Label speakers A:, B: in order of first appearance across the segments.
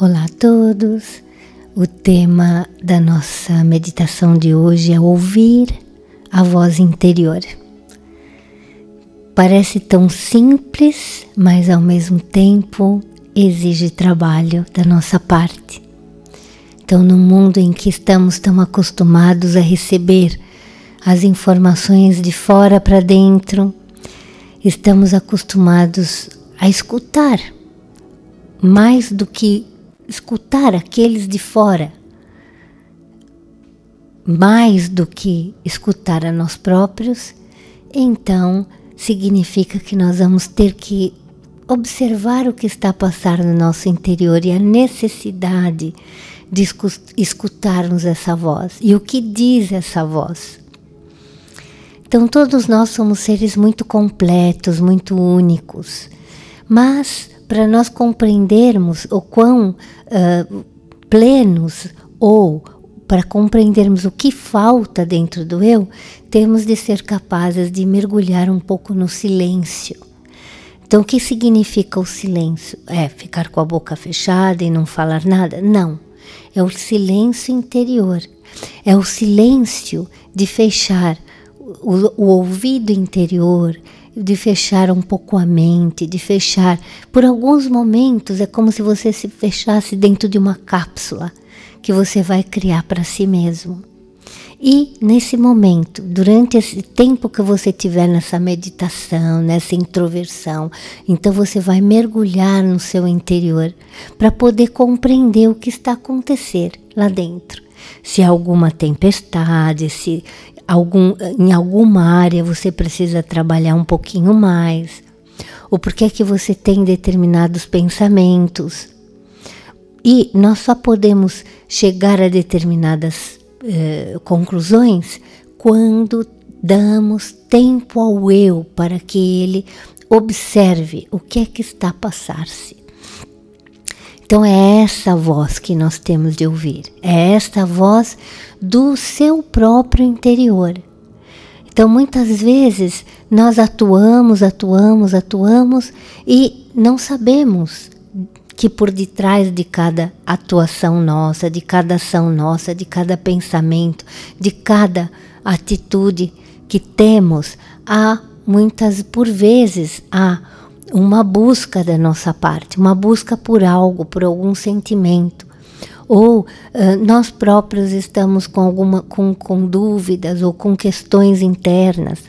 A: Olá a todos! O tema da nossa meditação de hoje é ouvir a voz interior. Parece tão simples, mas ao mesmo tempo exige trabalho da nossa parte. Então, no mundo em que estamos tão acostumados a receber as informações de fora para dentro, estamos acostumados a escutar, mais do que escutar aqueles de fora, mais do que escutar a nós próprios. Então significa que nós vamos ter que observar o que está a passar no nosso interior e a necessidade de escutarmos essa voz. E o que diz essa voz? Então todos nós somos seres muito completos, muito únicos, mas para nós compreendermos o quão plenos, ou para compreendermos o que falta dentro do eu, temos de ser capazes de mergulhar um pouco no silêncio. Então, o que significa o silêncio? É ficar com a boca fechada e não falar nada? Não. É o silêncio interior. É o silêncio de fechar o ouvido interior, de fechar um pouco a mente, de fechar. Por alguns momentos é como se você se fechasse dentro de uma cápsula que você vai criar para si mesmo. E nesse momento, durante esse tempo que você tiver nessa meditação, nessa introversão, então você vai mergulhar no seu interior para poder compreender o que está acontecendo lá dentro. Se há alguma tempestade, se em alguma área você precisa trabalhar um pouquinho mais, ou por que você tem determinados pensamentos. E nós só podemos chegar a determinadas conclusões quando damos tempo ao eu para que ele observe o que é que está a passar-se. Então é essa voz que nós temos de ouvir, é esta voz do seu próprio interior. Então muitas vezes nós atuamos e não sabemos que por detrás de cada atuação nossa, de cada ação nossa, de cada pensamento, de cada atitude que temos, por vezes há uma busca da nossa parte, uma busca por algo, por algum sentimento. Ou nós próprios estamos com dúvidas ou com questões internas.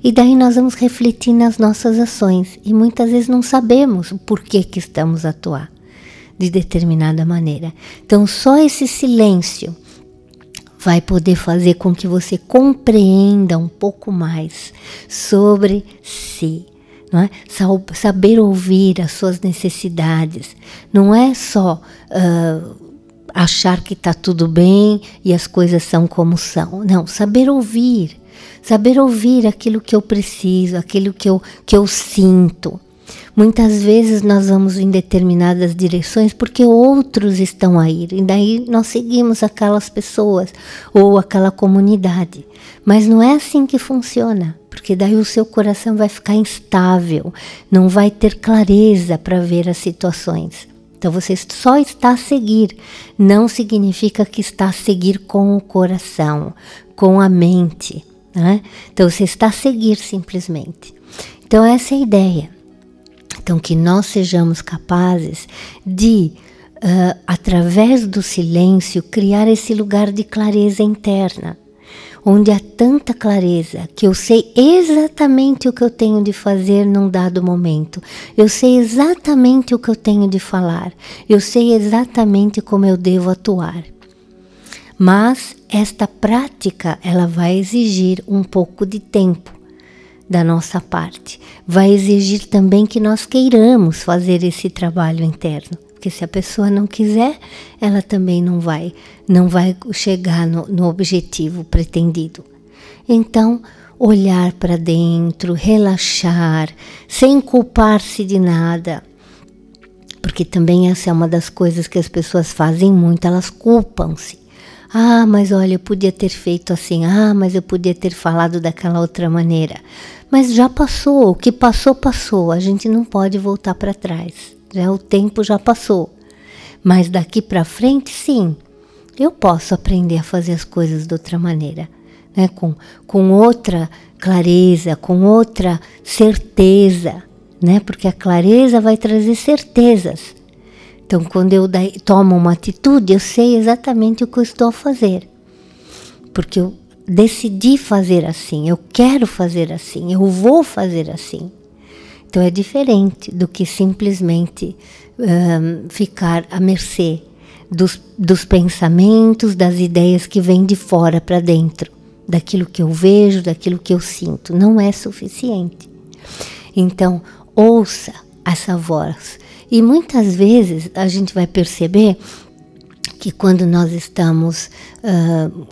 A: E daí nós vamos refletir nas nossas ações e muitas vezes não sabemos o porquê que estamos a atuar de determinada maneira. Então só esse silêncio vai poder fazer com que você compreenda um pouco mais sobre si. Não é? Saber ouvir as suas necessidades. Não é só achar que está tudo bem e as coisas são como são. Não, saber ouvir. Saber ouvir aquilo que eu preciso, aquilo que eu sinto. Muitas vezes nós vamos em determinadas direções porque outros estão a ir. E daí nós seguimos aquelas pessoas ou aquela comunidade. Mas não é assim que funciona. Porque daí o seu coração vai ficar instável. Não vai ter clareza para ver as situações. Então você só está a seguir. Não significa que está a seguir com o coração, com a mente. Né? Então você está a seguir simplesmente. Então essa é a ideia. Então que nós sejamos capazes de, através do silêncio, criar esse lugar de clareza interna. Onde há tanta clareza que eu sei exatamente o que eu tenho de fazer num dado momento. Eu sei exatamente o que eu tenho de falar. Eu sei exatamente como eu devo atuar. Mas esta prática, ela vai exigir um pouco de tempo da nossa parte. Vai exigir também que nós queiramos fazer esse trabalho interno. Porque se a pessoa não quiser, ela também não vai chegar no objetivo pretendido. Então, olhar para dentro, relaxar, sem culpar-se de nada. Porque também essa é uma das coisas que as pessoas fazem muito, elas culpam-se. Ah, mas olha, eu podia ter feito assim. Ah, mas eu podia ter falado daquela outra maneira. Mas já passou, o que passou, passou. A gente não pode voltar para trás. O tempo já passou. Mas daqui para frente, sim, eu posso aprender a fazer as coisas de outra maneira, né? Com outra clareza, com outra certeza, né? Porque a clareza vai trazer certezas. Então, quando eu tomo uma atitude, eu sei exatamente o que eu estou a fazer. Porque eu decidi fazer assim, eu quero fazer assim, eu vou fazer assim. Então, é diferente do que simplesmente ficar à mercê dos pensamentos, das ideias que vêm de fora para dentro, daquilo que eu vejo, daquilo que eu sinto. Não é suficiente. Então, ouça essa voz. E muitas vezes a gente vai perceber que quando nós estamos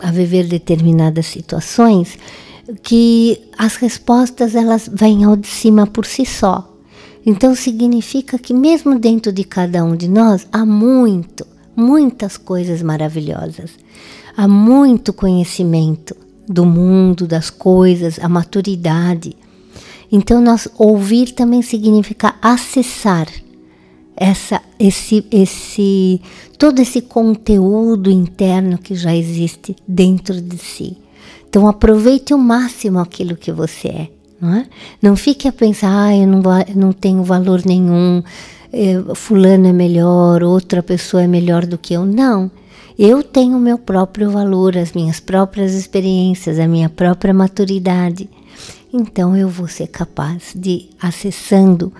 A: a viver determinadas situações, que as respostas elas vêm ao de cima por si só. Então significa que mesmo dentro de cada um de nós há muitas coisas maravilhosas. Há muito conhecimento do mundo, das coisas, a maturidade. Então nós ouvir também significa acessar todo esse conteúdo interno que já existe dentro de si. Então aproveite ao máximo aquilo que você é, não é? Não fique a pensar, eu não tenho valor nenhum, fulano é melhor, outra pessoa é melhor do que eu. Não, eu tenho o meu próprio valor, as minhas próprias experiências, a minha própria maturidade. Então eu vou ser capaz de, acessando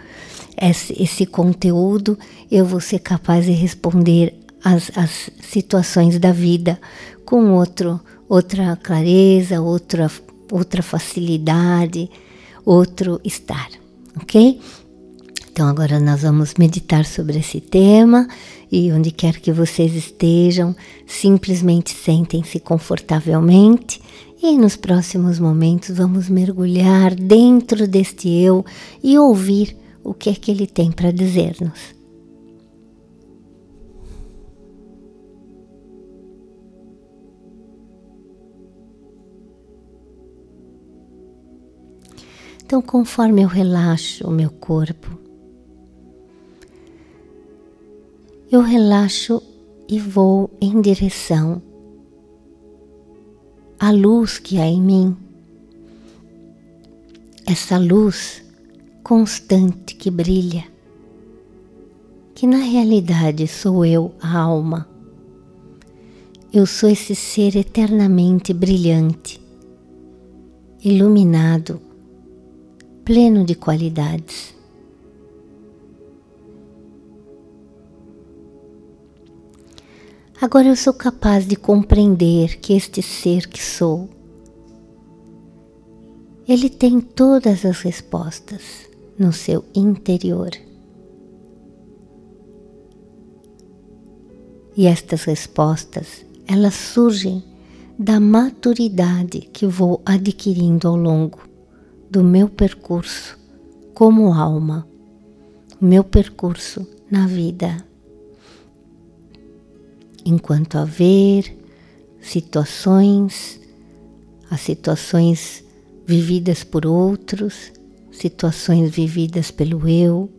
A: esse conteúdo, eu vou ser capaz de responder às situações da vida com outra clareza, outra facilidade, outro estar, ok? Então agora nós vamos meditar sobre esse tema e onde quer que vocês estejam, simplesmente sentem-se confortavelmente e nos próximos momentos vamos mergulhar dentro deste eu e ouvir o que é que ele tem para dizer-nos. Então, conforme eu relaxo o meu corpo, eu relaxo e vou em direção à luz que há em mim. Essa luz constante que brilha, que na realidade sou eu, a alma. Eu sou esse ser eternamente brilhante, iluminado, pleno de qualidades. Agora eu sou capaz de compreender que este ser que sou, ele tem todas as respostas no seu interior. E estas respostas, elas surgem da maturidade que vou adquirindo ao longo do meu percurso como alma, meu percurso na vida. Enquanto haver as situações vividas por outros, situações vividas pelo eu,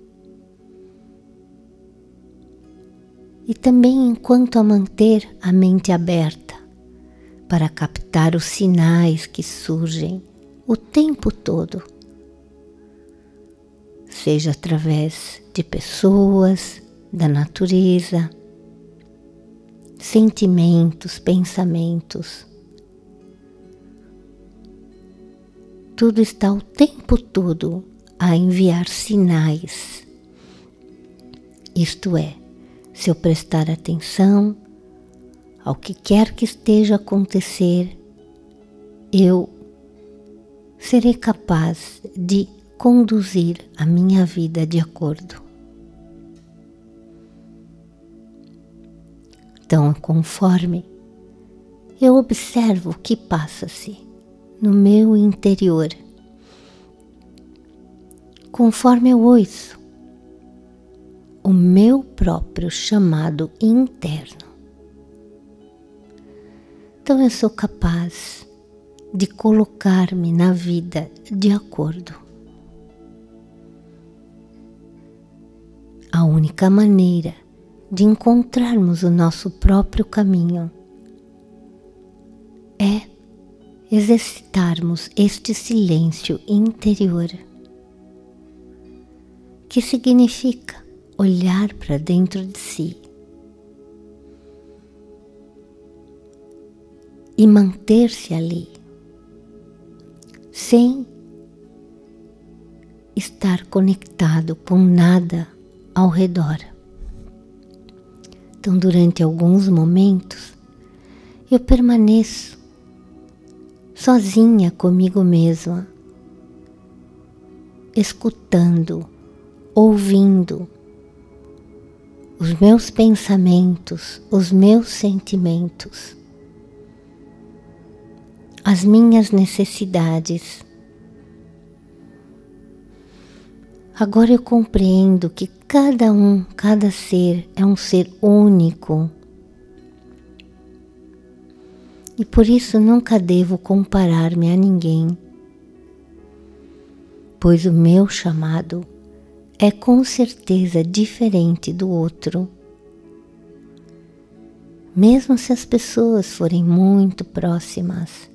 A: e também enquanto a manter a mente aberta para captar os sinais que surgem o tempo todo, seja através de pessoas, da natureza, sentimentos, pensamentos. Tudo está o tempo todo a enviar sinais. Isto é, se eu prestar atenção ao que quer que esteja a acontecer, eu serei capaz de conduzir a minha vida de acordo. Então, conforme eu observo o que passa-se no meu interior, conforme eu ouço o meu próprio chamado interno, então eu sou capaz de colocar-me na vida de acordo. A única maneira de encontrarmos o nosso próprio caminho é exercitarmos este silêncio interior, que significa olhar para dentro de si e manter-se ali, sem estar conectado com nada ao redor. Então, durante alguns momentos, eu permaneço sozinha comigo mesma, escutando, ouvindo os meus pensamentos, os meus sentimentos, as minhas necessidades. Agora eu compreendo que cada ser é um ser único. E por isso nunca devo comparar-me a ninguém, pois o meu chamado é com certeza diferente do outro. Mesmo se as pessoas forem muito próximas,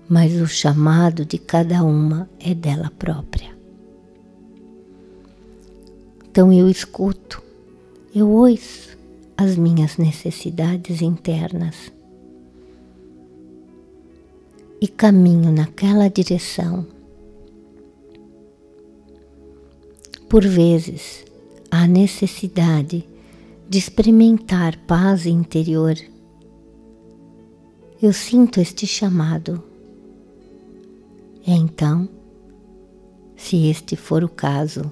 A: mas o chamado de cada uma é dela própria. Então eu escuto, eu ouço as minhas necessidades internas e caminho naquela direção. Por vezes, há necessidade de experimentar paz interior. Eu sinto este chamado. Então, se este for o caso,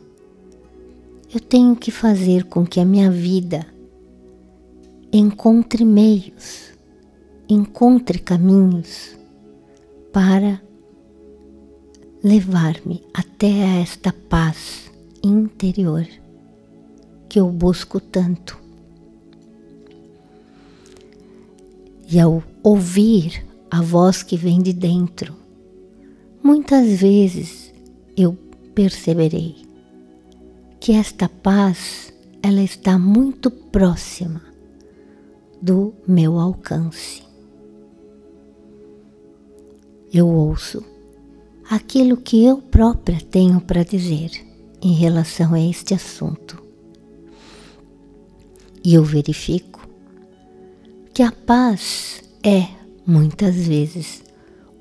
A: eu tenho que fazer com que a minha vida encontre meios, encontre caminhos para levar-me até esta paz interior que eu busco tanto. E ao ouvir a voz que vem de dentro, muitas vezes eu perceberei que esta paz, ela está muito próxima do meu alcance. Eu ouço aquilo que eu própria tenho para dizer em relação a este assunto. E eu verifico que a paz é, muitas vezes,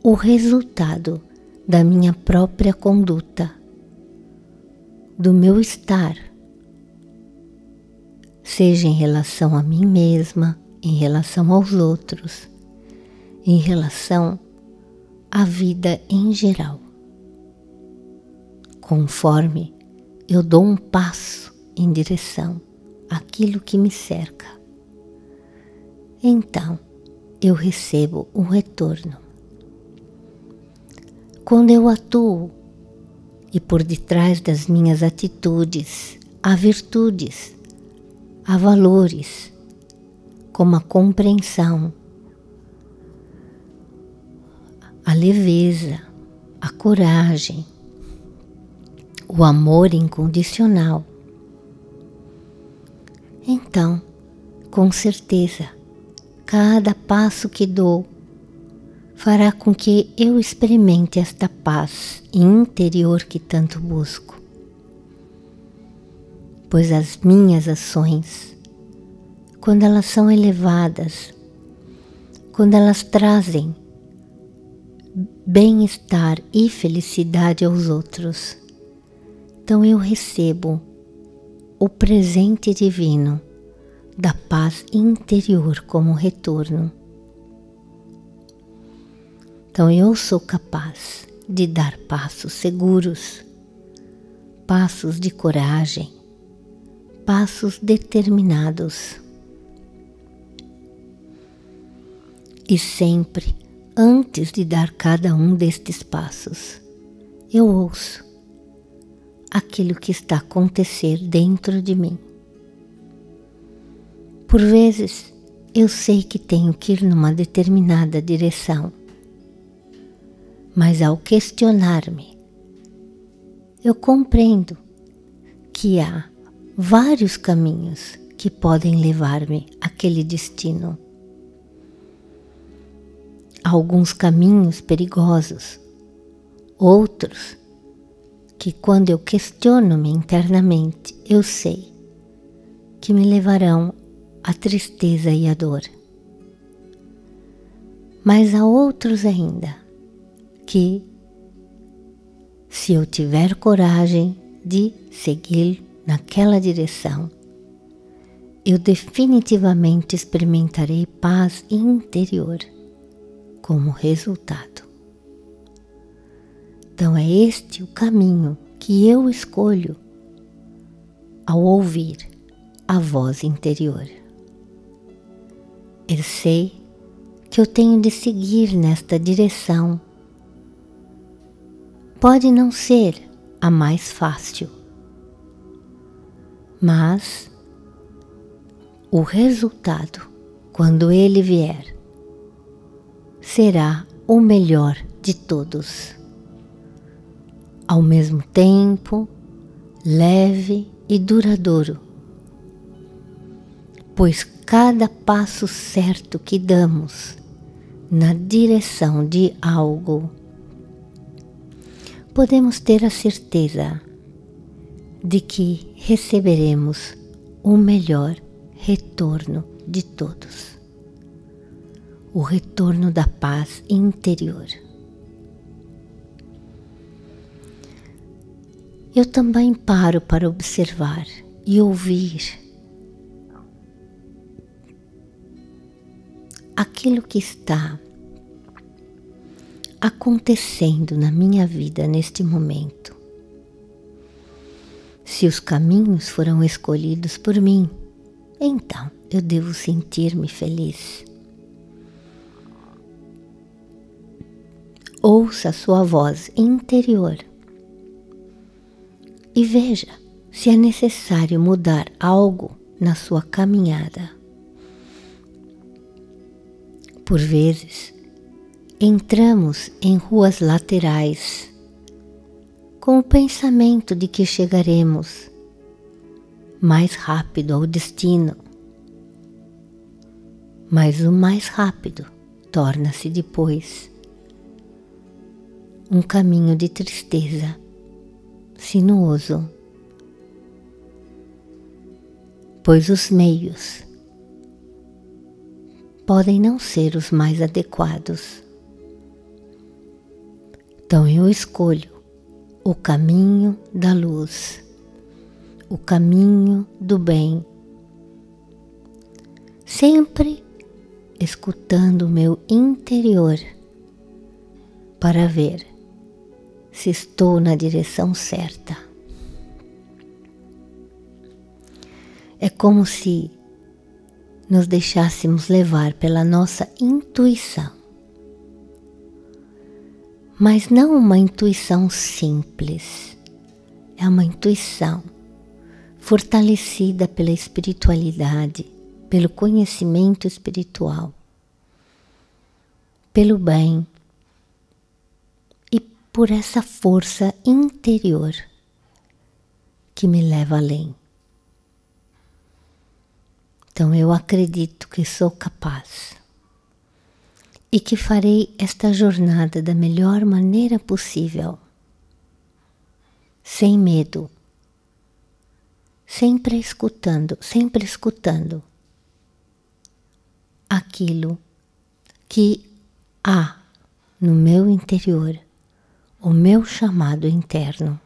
A: o resultado da minha própria conduta, do meu estar, seja em relação a mim mesma, em relação aos outros, em relação à vida em geral. Conforme eu dou um passo em direção àquilo que me cerca, então eu recebo um retorno. Quando eu atuo e por detrás das minhas atitudes há virtudes, há valores, como a compreensão, a leveza, a coragem, o amor incondicional. Então, com certeza, cada passo que dou fará com que eu experimente esta paz interior que tanto busco. Pois as minhas ações, quando elas são elevadas, quando elas trazem bem-estar e felicidade aos outros, então eu recebo o presente divino da paz interior como retorno. Então eu sou capaz de dar passos seguros, passos de coragem, passos determinados. E sempre, antes de dar cada um destes passos, eu ouço aquilo que está a acontecer dentro de mim. Por vezes, eu sei que tenho que ir numa determinada direção, mas ao questionar-me, eu compreendo que há vários caminhos que podem levar-me àquele destino. Há alguns caminhos perigosos, outros que, quando eu questiono-me internamente, eu sei que me levarão à tristeza e à dor. Mas há outros ainda que, se eu tiver coragem de seguir naquela direção, eu definitivamente experimentarei paz interior como resultado. Então é este o caminho que eu escolho ao ouvir a voz interior. Eu sei que eu tenho de seguir nesta direção. Pode não ser a mais fácil, mas o resultado, quando ele vier, será o melhor de todos. Ao mesmo tempo, leve e duradouro, pois cada passo certo que damos na direção de algo, podemos ter a certeza de que receberemos o melhor retorno de todos, o retorno da paz interior. Eu também paro para observar e ouvir aquilo que está acontecendo na minha vida neste momento. Se os caminhos foram escolhidos por mim, então eu devo sentir-me feliz. Ouça a sua voz interior e veja se é necessário mudar algo na sua caminhada. Por vezes, entramos em ruas laterais com o pensamento de que chegaremos mais rápido ao destino, mas o mais rápido torna-se depois um caminho de tristeza, sinuoso, pois os meios podem não ser os mais adequados. Então eu escolho o caminho da luz, o caminho do bem, sempre escutando o meu interior para ver se estou na direção certa. É como se nos deixássemos levar pela nossa intuição, mas não uma intuição simples, é uma intuição fortalecida pela espiritualidade, pelo conhecimento espiritual, pelo bem e por essa força interior que me leva além. Então eu acredito que sou capaz e que farei esta jornada da melhor maneira possível, sem medo, sempre escutando aquilo que há no meu interior, o meu chamado interno.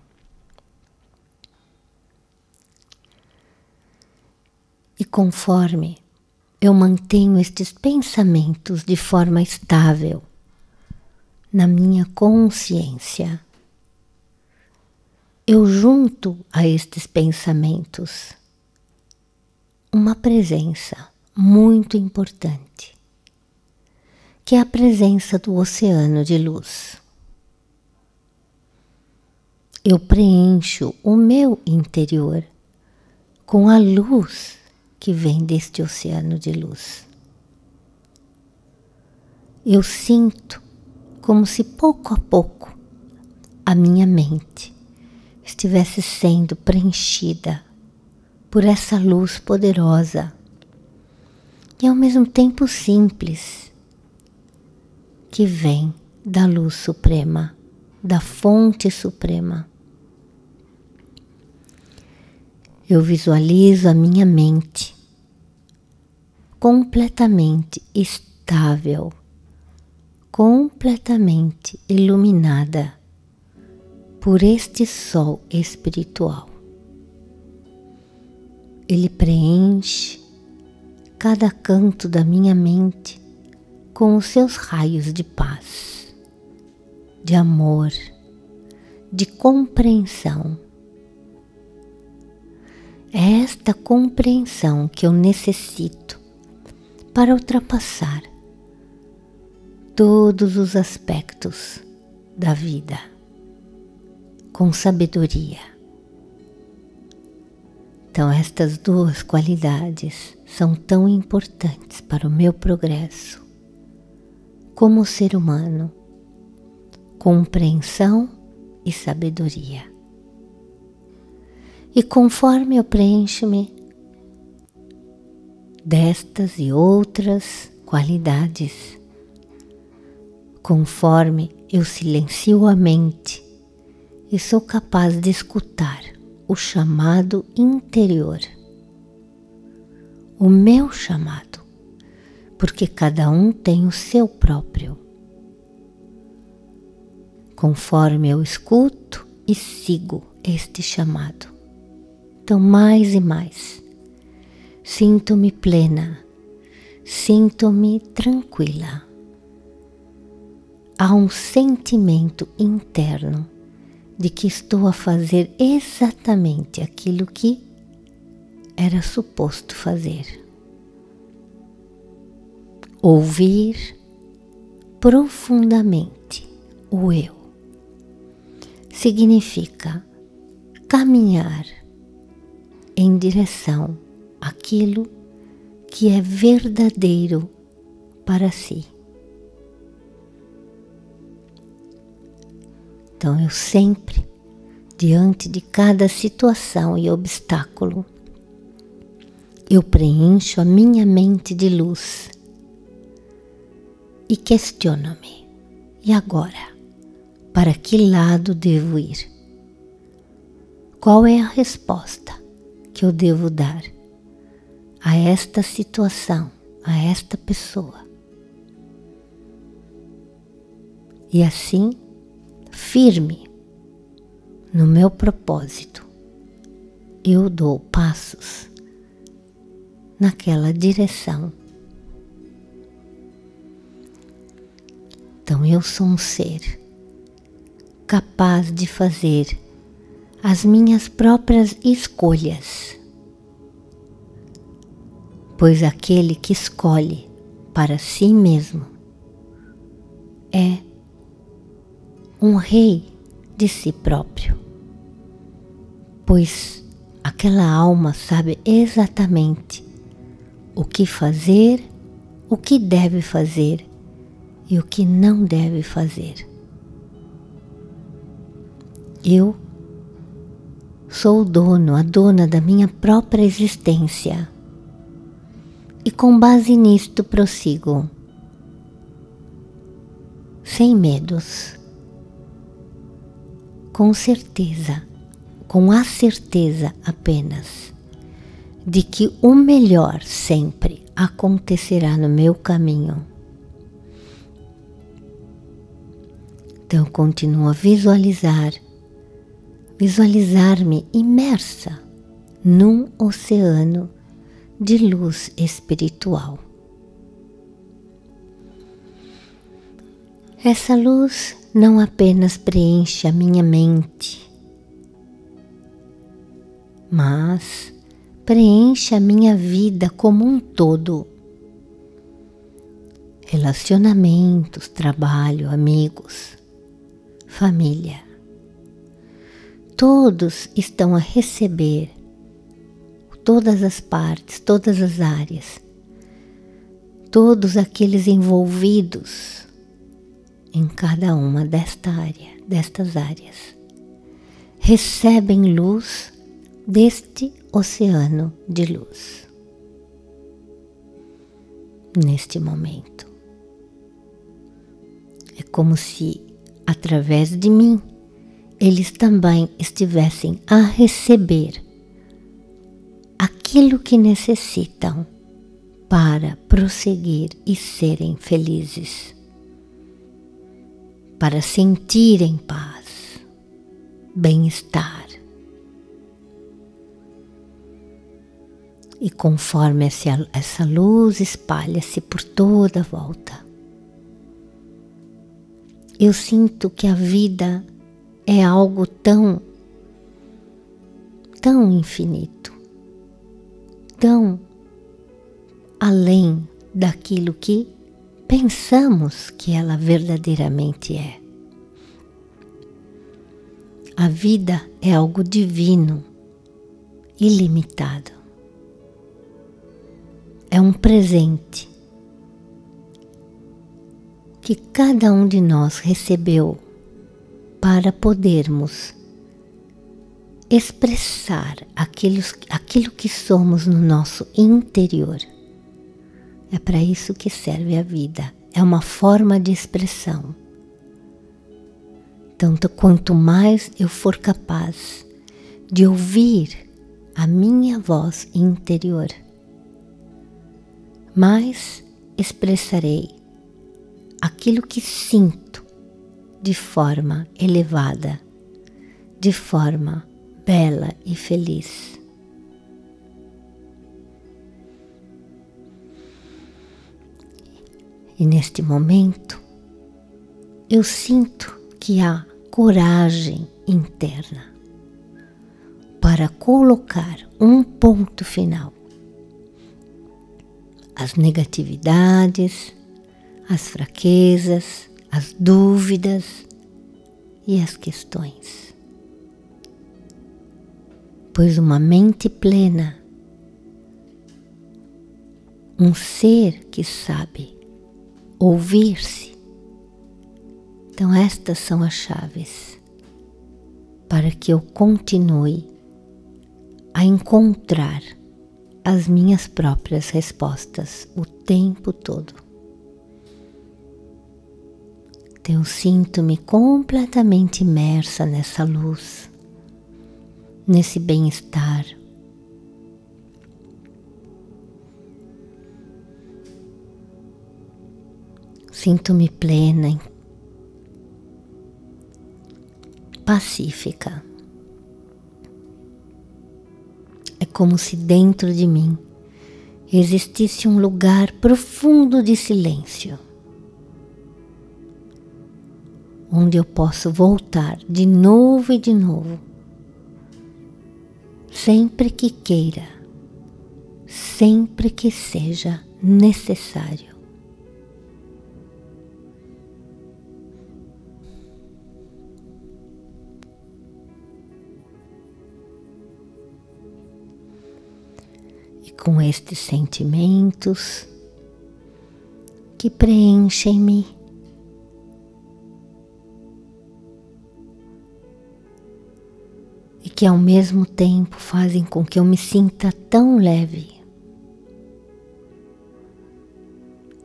A: E conforme eu mantenho estes pensamentos de forma estável na minha consciência, eu junto a estes pensamentos uma presença muito importante, que é a presença do oceano de luz. Eu preencho o meu interior com a luz que vem deste oceano de luz. Eu sinto como se pouco a pouco a minha mente estivesse sendo preenchida por essa luz poderosa e ao mesmo tempo simples, que vem da luz suprema, da fonte suprema. Eu visualizo a minha mente completamente estável, completamente iluminada por este sol espiritual. Ele preenche cada canto da minha mente com os seus raios de paz, de amor, de compreensão. É esta compreensão que eu necessito para ultrapassar todos os aspectos da vida com sabedoria. Então, estas duas qualidades são tão importantes para o meu progresso como ser humano: compreensão e sabedoria. E conforme eu preencho-me destas e outras qualidades, conforme eu silencio a mente e sou capaz de escutar o chamado interior, o meu chamado, porque cada um tem o seu próprio. Conforme eu escuto e sigo este chamado, então mais e mais sinto-me plena, sinto-me tranquila. Há um sentimento interno de que estou a fazer exatamente aquilo que era suposto fazer. Ouvir profundamente o eu significa caminhar em direção àquilo que é verdadeiro para si. Então eu sempre, diante de cada situação e obstáculo, eu preencho a minha mente de luz e questiono-me: e agora? Para que lado devo ir? Qual é a resposta que eu devo dar a esta situação, a esta pessoa? E assim, firme no meu propósito, eu dou passos naquela direção. Então eu sou um ser capaz de fazer as minhas próprias escolhas, pois aquele que escolhe para si mesmo é um rei de si próprio, pois aquela alma sabe exatamente o que fazer, o que deve fazer e o que não deve fazer. Eu sou o dono, a dona da minha própria existência e com base nisto prossigo, sem medos, com certeza, com a certeza apenas de que o melhor sempre acontecerá no meu caminho. Então eu continuo a visualizar-me imersa num oceano de luz espiritual. Essa luz não apenas preenche a minha mente, mas preenche a minha vida como um todo. Relacionamentos, trabalho, amigos, família. Todos estão a receber, todas as partes, todas as áreas, todos aqueles envolvidos em cada uma destas áreas, recebem luz deste oceano de luz. Neste momento, é como se, através de mim, eles também estivessem a receber aquilo que necessitam para prosseguir e serem felizes, para sentirem paz, bem-estar. E conforme essa luz espalha-se por toda a volta, eu sinto que a vida é algo tão infinito, tão além daquilo que pensamos que ela verdadeiramente é. A vida é algo divino, ilimitado. É um presente que cada um de nós recebeu para podermos expressar aquilo que somos no nosso interior. É para isso que serve a vida. É uma forma de expressão. Tanto quanto mais eu for capaz de ouvir a minha voz interior, mais expressarei aquilo que sinto de forma elevada, de forma bela e feliz. E neste momento, eu sinto que há coragem interna para colocar um ponto final às negatividades, às fraquezas, às dúvidas e às questões. Pois uma mente plena, um ser que sabe ouvir-se, então estas são as chaves para que eu continue a encontrar as minhas próprias respostas o tempo todo. Então eu sinto-me completamente imersa nessa luz, nesse bem-estar. Sinto-me plena, pacífica. É como se dentro de mim existisse um lugar profundo de silêncio, onde eu posso voltar de novo e de novo, sempre que queira, sempre que seja necessário. E com estes sentimentos que preenchem-me, e que ao mesmo tempo fazem com que eu me sinta tão leve,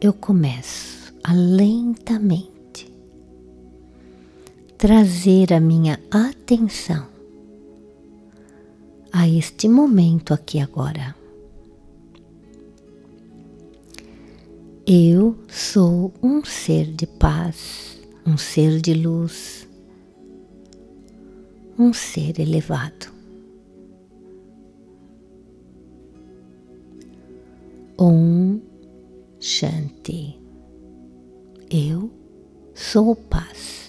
A: eu começo a lentamente trazer a minha atenção a este momento aqui agora. Eu sou um ser de paz, um ser de luz, um ser elevado. Om Shanti. Eu sou paz.